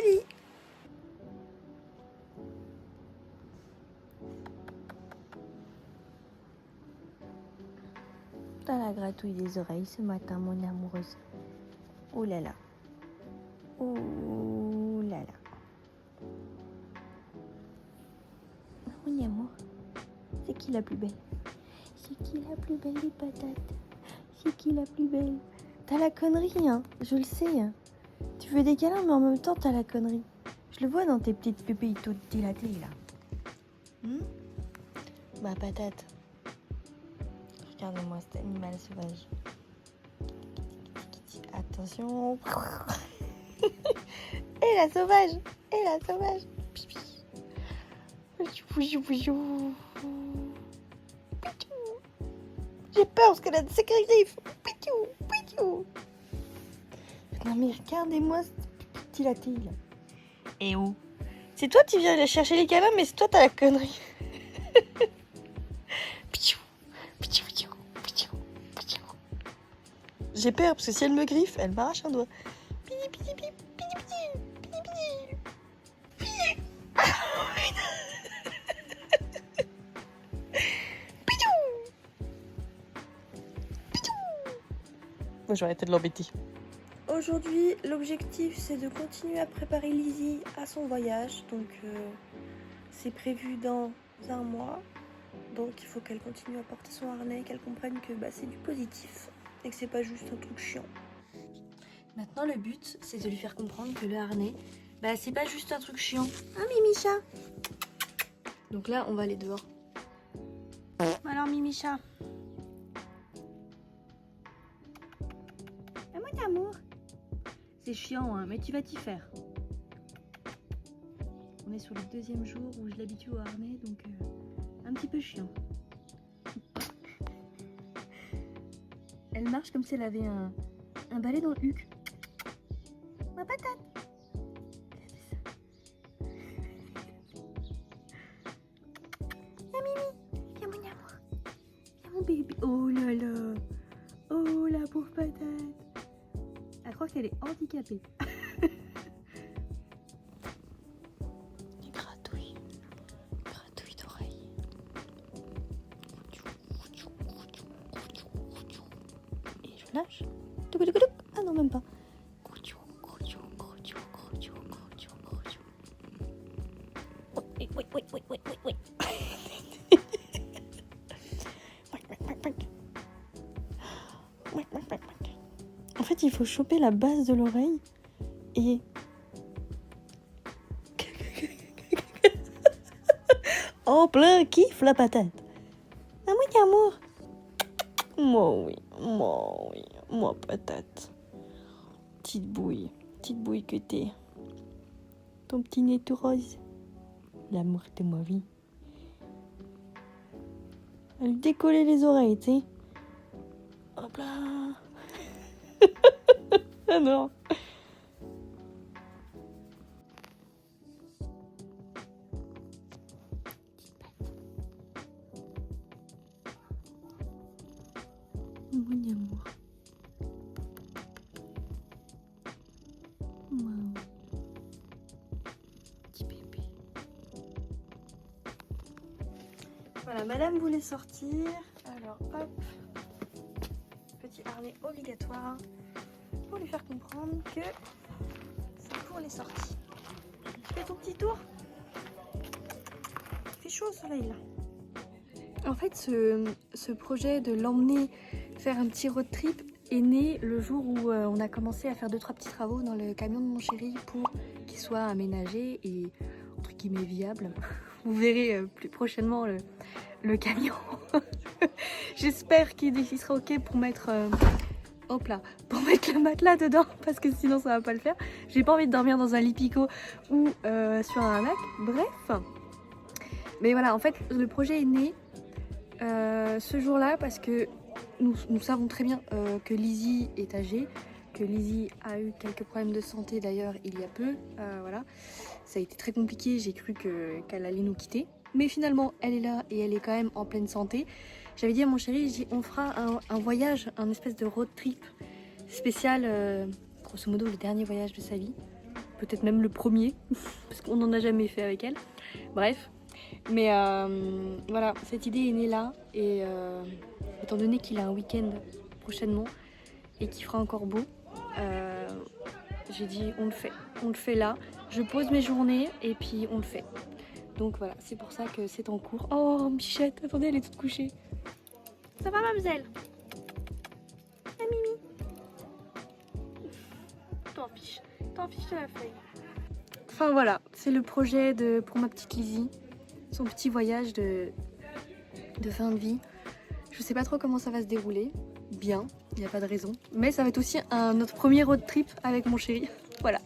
vie. T'as la gratouille des oreilles ce matin, mon amoureuse. Oh là là. Oh là là. Mon amour, c'est qui la plus belle? C'est qui la plus belle des patates? C'est qui la plus belle? T'as la connerie, hein, je le sais. Hein. Tu veux des câlins, mais en même temps, t'as la connerie. Je le vois dans tes petites pupilles toutes dilatées, là. Ma patate. Regardez-moi cet animal sauvage. Attention. Et la sauvage. Et la sauvage. J'ai peur parce qu'elle a de sacrés griffes. Non mais regardez-moi cette dilatée là. Et où? C'est toi qui viens aller chercher les câlins, mais c'est toi t'as la connerie. J'ai peur parce que si elle me griffe, elle m'arrache un doigt. Moi j'aurais été de l'embêter. Aujourd'hui, l'objectif c'est de continuer à préparer Lizzie à son voyage. Donc c'est prévu dans un mois. Donc il faut qu'elle continue à porter son harnais, qu'elle comprenne que c'est du positif et que c'est pas juste un truc chiant. Maintenant le but c'est de lui faire comprendre que le harnais, c'est pas juste un truc chiant. Hein Mimicha? Donc là on va aller dehors. Alors Mimicha? Mon amour. C'est chiant hein, mais tu vas t'y faire. On est sur le deuxième jour où je l'habitue au harnais, donc un petit peu chiant. Elle marche comme si elle avait un balai dans le huc. Ma patate. Viens Mimi, viens mon amour. Viens mon bébé. Oh là là. Oh la pauvre patate. Elle croit qu'elle est handicapée. Gratouille d'oreille. Et je lâche. Ah non, même pas. Oui. En fait, il faut choper la base de l'oreille et... En plein kiff la patate. Ah oui, amour. Moi oui, moi patate. Petite bouille que t'es. Ton petit nez tout rose. L'amour de ma vie. Elle décollait les oreilles, tu sais. Hop là. Ah non. Mon amour. Wow. Petit bébé. Voilà, madame voulait sortir. Alors hop. Petit harnais obligatoire pour lui faire comprendre que c'est pour les sorties. Tu fais ton petit tour. Il fait chaud au soleil là. En fait, ce projet de l'emmener faire un petit road trip est né le jour où on a commencé à faire 2-3 petits travaux dans le camion de mon chéri pour qu'il soit aménagé et entre guillemets viable. Vous verrez plus prochainement le camion. J'espère qu'il sera ok pour mettre pour mettre le matelas dedans parce que sinon ça va pas le faire. J'ai pas envie de dormir dans un lit picot ou sur un hamac. Bref. Mais voilà, en fait le projet est né ce jour-là parce que nous savons très bien que Lizzie est âgée, que Lizzie a eu quelques problèmes de santé d'ailleurs il y a peu. Voilà, ça a été très compliqué, j'ai cru qu'elle allait nous quitter. Mais finalement, elle est là et elle est quand même en pleine santé. J'avais dit à mon chéri, on fera un voyage, un espèce de road trip spécial, grosso modo le dernier voyage de sa vie. peut-être même le premier, parce qu'on n'en a jamais fait avec elle. Bref, mais voilà, cette idée est née là, et étant donné qu'il a un week-end prochainement et qu'il fera encore beau, j'ai dit on le fait là, je pose mes journées et puis on le fait. Donc voilà, c'est pour ça que c'est en cours. Oh Michette, attendez, elle est toute couchée. Ça va mademoiselle? Ah Mimi. T'en fiches de la feuille. Enfin voilà, c'est le projet pour ma petite Lizzie, son petit voyage de fin de vie. Je sais pas trop comment ça va se dérouler, bien, il n'y a pas de raison. Mais ça va être aussi notre premier road trip avec mon chéri, voilà.